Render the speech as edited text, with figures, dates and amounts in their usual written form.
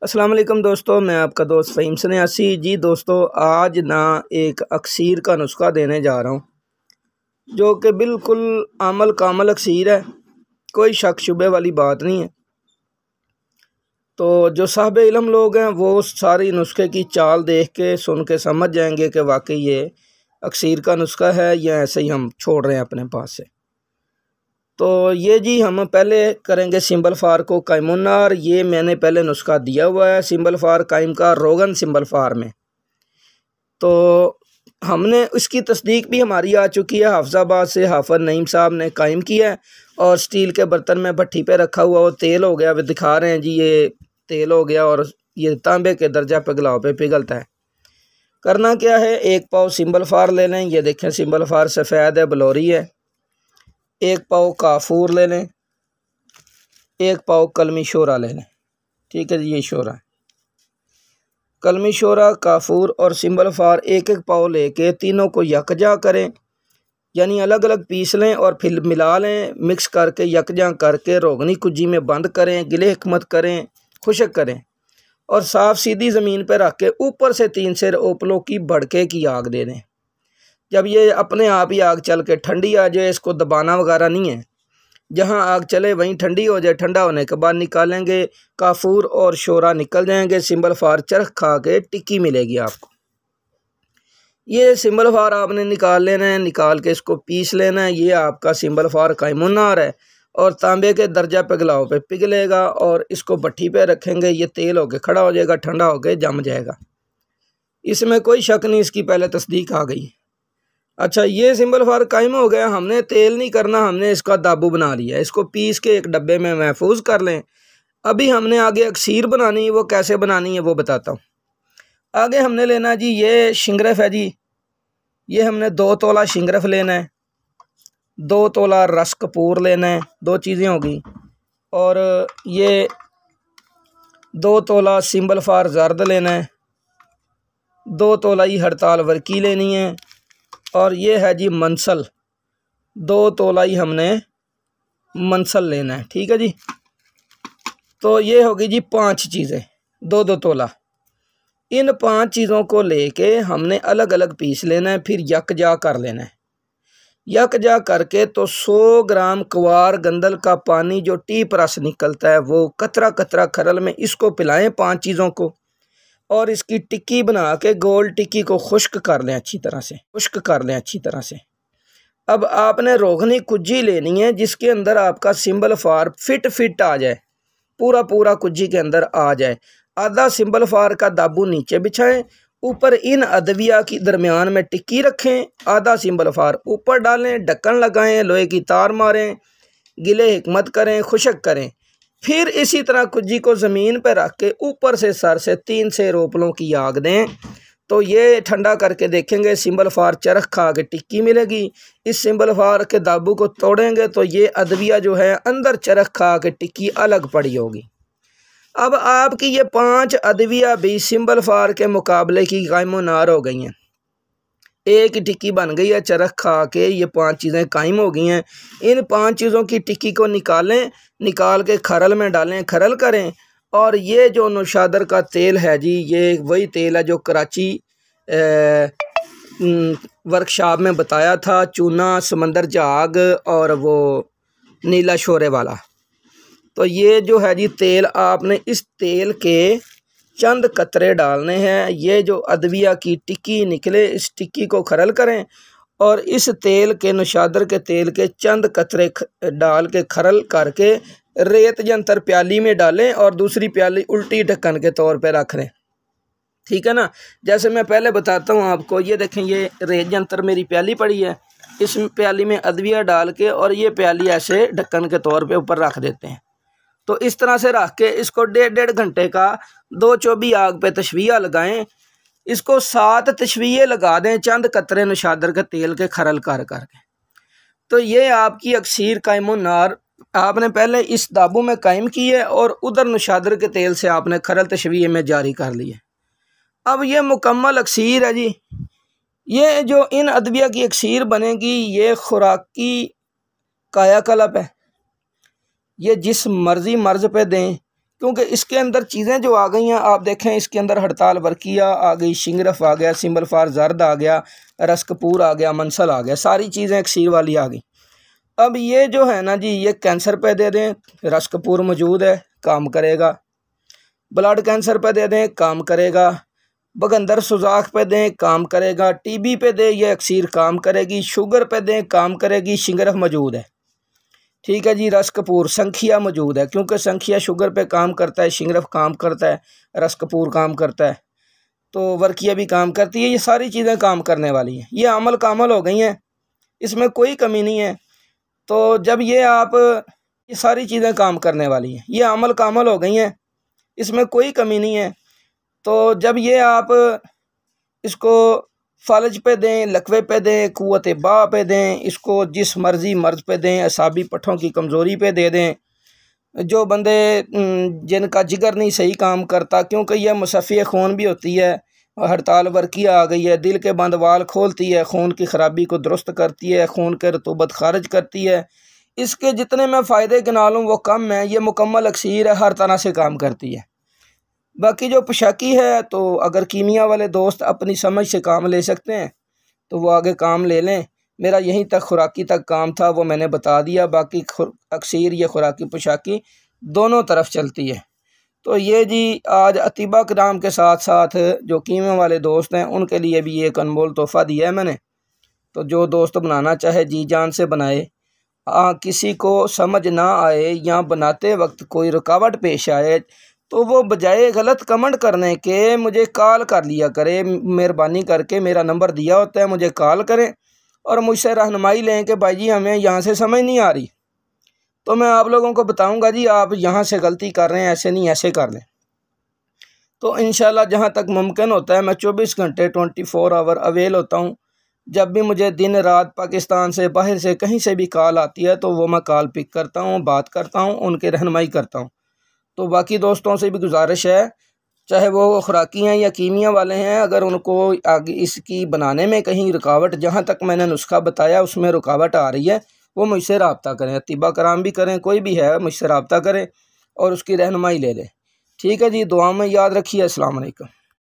अस्सलाम वालेकुम दोस्तों, मैं आपका दोस्त फ़हीम सन्यासी जी। दोस्तों, आज ना एक अक्सीर का नुस्खा देने जा रहा हूँ जो कि बिल्कुल अमल कामल अक्सीर है, कोई शक शुबे वाली बात नहीं है। तो जो साहब इल्म लोग हैं वो सारी नुस्खे की चाल देख के सुन के समझ जाएंगे कि वाकई ये अक्सीर का नुस्खा है या ऐसे ही हम छोड़ रहे हैं अपने पास से। तो ये जी हम पहले करेंगे सिंबल फार को कायमुन्नार। ये मैंने पहले नुस्खा दिया हुआ है सिंबल फार कायम का रोगन सिंबल फार में। तो हमने उसकी तस्दीक भी हमारी आ चुकी है, हाफजाबाद से हाफिज नईम साहब ने कायम किया है और स्टील के बर्तन में भट्टी पे रखा हुआ वो तेल हो गया। वे दिखा रहे हैं जी, ये तेल हो गया और ये तांबे के दर्जा पिघलाव पे पिघलता है। करना क्या है, एक पाव सिंबल फार ले लें। ये देखें सिंबल फार सफ़ेद है, बलौरी है। एक पाव काफूर ले लें, एक पाव कलमी शोरा ले लें। ठीक है जी, ये शोरा है। कलमी शोरा, काफूर और सिंबल फार एक एक पाव लेके तीनों को यकजा करें, यानी अलग अलग पीस लें और फिर मिला लें। मिक्स करके यकजा करके रोगनी कुज्जी में बंद करें, गिले हिकमत करें, खुशक करें और साफ़ सीधी ज़मीन पर रख के ऊपर से 3 सेर ओपलों की भड़के की आग दे दें। जब ये अपने आप ही आग चल के ठंडी आ जाए, इसको दबाना वगैरह नहीं है, जहाँ आग चले वहीं ठंडी हो जाए। ठंडा होने के बाद निकालेंगे, काफूर और शोरा निकल जाएंगे। सिंबल फार चरख खा के टिक्की मिलेगी आपको। ये सिंबल फार आपने निकाल लेना है, निकाल के इसको पीस लेना है। ये आपका सिंबल फार कायमुन्नार है और तांबे के दर्जा पिघलाव पे पिघलेगा और इसको भट्टी पे रखेंगे। ये तेल होके खड़ा हो जाएगा, ठंडा होके जम जाएगा। इसमें कोई शक नहीं, इसकी पहले तस्दीक आ गई। अच्छा, ये सिंबल फार कायम हो गया। हमने तेल नहीं करना, हमने इसका दाबू बना लिया। इसको पीस के एक डब्बे में महफूज कर लें। अभी हमने आगे अक्सीर बनानी है, वो कैसे बनानी है वो बताता हूँ। आगे हमने लेना जी, ये शिंगरफ है जी। ये हमने 2 तोला शिंगरफ लेना है, 2 तोला रस कपूर लेना है, 2 चीज़ें होगी। और ये 2 तोला सिंबल फार जर्द लेना है, 2 तोला ही हड़ताल वर्की लेनी है। और ये है जी मंसल, 2 तोला ही हमने मंसल लेना है। ठीक है जी। तो ये होगी जी 5 चीज़ें, 2-2 तोला। इन 5 चीज़ों को लेके हमने अलग अलग पीस लेना है, फिर यकजा कर लेना है। यकजा करके तो 100 ग्राम क्वार गंदल का पानी जो टीप रस निकलता है वो कतरा कतरा खरल में इसको पिलाएं 5 चीज़ों को। और इसकी टिक्की बना के गोल टिक्की को खुश्क कर लें अच्छी तरह से, खुश्क कर लें अच्छी तरह से। अब आपने रोगनी कुज्जी लेनी है जिसके अंदर आपका सिंबल फार फिट आ जाए, पूरा पूरा कुज्जी के अंदर आ जाए। आधा सिंबल फार का दाबू नीचे बिछाएं, ऊपर इन अदविया की दरमियान में टिक्की रखें। आधा सिंबल फार ऊपर डालें, ढक्कन लगाएं, लोहे की तार मारें, गिले हिकमत करें, खुशक करें। फिर इसी तरह कुज्जी को ज़मीन पर रख के ऊपर से सर से 3 से रोपलों की आग दें। तो ये ठंडा करके देखेंगे, सिंबल फार चरख खा के टिक्की मिलेगी। इस सिंबल फार के दाबू को तोड़ेंगे तो ये अदविया जो है अंदर चरख खा के टिक्की अलग पड़ी होगी। अब आपकी ये 5 अदविया भी सिंबल फार के मुकाबले की कायमुन्नार हो गई हैं। एक टिक्की बन गई है, चरख खा के ये 5 चीज़ें कायम हो गई हैं। इन 5 चीज़ों की टिक्की को निकालें, निकाल के खरल में डालें, खरल करें। और ये जो नौशादर का तेल है जी, ये वही तेल है जो कराची वर्कशॉप में बताया था, चूना, समंदर झाग और वो नीला शोरे वाला। तो ये जो है जी तेल, आपने इस तेल के चंद कतरे डालने हैं। ये जो अदविया की टिक्की निकले, इस टिक्की को खरल करें और इस तेल के, नौशादर के तेल के चंद कतरे डाल के खरल करके रेत जंतर प्याली में डालें और दूसरी प्याली उल्टी ढक्कन के तौर पे रख लें। ठीक है ना। जैसे मैं पहले बताता हूँ आपको, ये देखें, ये रेत जंतर मेरी प्याली पड़ी है, इस प्याली में अदविया डाल के और ये प्याली ऐसे ढक्कन के तौर पे ऊपर रख देते हैं। तो इस तरह से रख के इसको 1.5 घंटे का 2 चौबी आग पे तशविया लगाएं। इसको 7 तशविये लगा दें चंद कतरे नौशादर के तेल के खरल कर करके। तो ये आपकी अक्सीर कायमुन्नार आपने पहले इस दाबू में कायम की है और उधर नौशादर के तेल से आपने खरल तशविये में जारी कर लिए। अब ये मुकम्मल अक्सीर है जी। ये जो इन अदविया की अक्सीर बनेगी, ये खुराकी कायाकल्प है। ये जिस मर्जी मर्ज पे दें, क्योंकि इसके अंदर चीज़ें जो आ गई हैं, आप देखें इसके अंदर हड़ताल वर्किया आ गई, शिंगरफ आ गया, सिंबल फार जर्द आ गया, रस कपूर आ गया, मंसल आ गया, सारी चीज़ें अक्सीर वाली आ गई। अब ये जो है ना जी, ये कैंसर पे दे दें, रस कपूर मौजूद है, काम करेगा। ब्लड कैंसर पे दे दें, काम करेगा। बगंदर सुजाख पे दें, काम करेगा। टीबी पे दें, ये अक्सीर काम करेगी। शुगर पे दें, काम करेगी। शिंगरफ मौजूद है, ठीक है जी। रस कपूर संखिया मौजूद है, क्योंकि संखिया शुगर पे काम करता है, शिंगरफ काम करता है, रस कपूर काम करता है, तो वर्किया भी काम करती है। ये सारी चीज़ें काम करने वाली हैं, ये अमल कामल हो गई हैं, इसमें कोई कमी नहीं है। तो जब ये आप ये सारी चीज़ें काम करने वाली हैं, ये अमल कामल हो गई हैं, इसमें कोई कमी नहीं है। तो जब ये आप इसको फालज पे दें, लकवे पे दें, कुव्वत बा पे दें, इसको जिस मर्ज़ी मर्ज़ पे दें, असाबी पट्ठों की कमज़ोरी पे दे दें, जो बंदे जिनका जिगर नहीं सही काम करता, क्योंकि यह मुसफ़ी खून भी होती है, हड़ताल वर्किया आ गई है, दिल के बंद वाल खोलती है, खून की ख़राबी को दुरुस्त करती है, खून के रतूबत खारिज करती है। इसके जितने मैं फ़ायदे गिना लूँ वो कम है, ये मुकम्मल अक्सीर है, हर तरह से काम करती है। बाकी जो पोशाकी है, तो अगर कीमिया वाले दोस्त अपनी समझ से काम ले सकते हैं तो वो आगे काम ले लें। मेरा यहीं तक खुराकी तक काम था, वो मैंने बता दिया। बाकी अक्सीर ये खुराकी पोशाकी दोनों तरफ चलती है। तो ये जी आज अतीबा कराम के साथ साथ जो कीमिया वाले दोस्त हैं उनके लिए भी एक अनमोल तोहफ़ा दिया है मैंने। तो जो दोस्त बनाना चाहे जी जान से बनाए। किसी को समझ ना आए या बनाते वक्त कोई रुकावट पेश आए तो वो बजाय गलत कमेंट करने के मुझे कॉल कर लिया करे। मेहरबानी करके मेरा नंबर दिया होता है, मुझे कॉल करें और मुझसे रहनुमाई लें कि भाई जी हमें यहाँ से समझ नहीं आ रही, तो मैं आप लोगों को बताऊंगा जी आप यहाँ से गलती कर रहे हैं, ऐसे नहीं ऐसे कर लें। तो इंशाल्लाह जहाँ तक मुमकिन होता है मैं 24 घंटे 24 आवर अवेल होता हूँ। जब भी मुझे दिन रात पाकिस्तान से बाहर से कहीं से भी कॉल आती है तो वो मैं कॉल पिक करता हूँ, बात करता हूँ, उनकी रहनुमाई करता हूँ। तो बाकी दोस्तों से भी गुजारिश है, चाहे वो खुराकी हैं या कीमिया वाले हैं, अगर उनको आगे इसकी बनाने में कहीं रुकावट, जहाँ तक मैंने नुस्खा बताया उसमें रुकावट आ रही है, वो मुझसे रब्ता करें। अतीबा कराम भी करें, कोई भी है मुझसे रब्ता करें और उसकी रहनुमाई ले लें। ठीक है जी, दुआ में याद रखिए। अस्सलाम वालेकुम।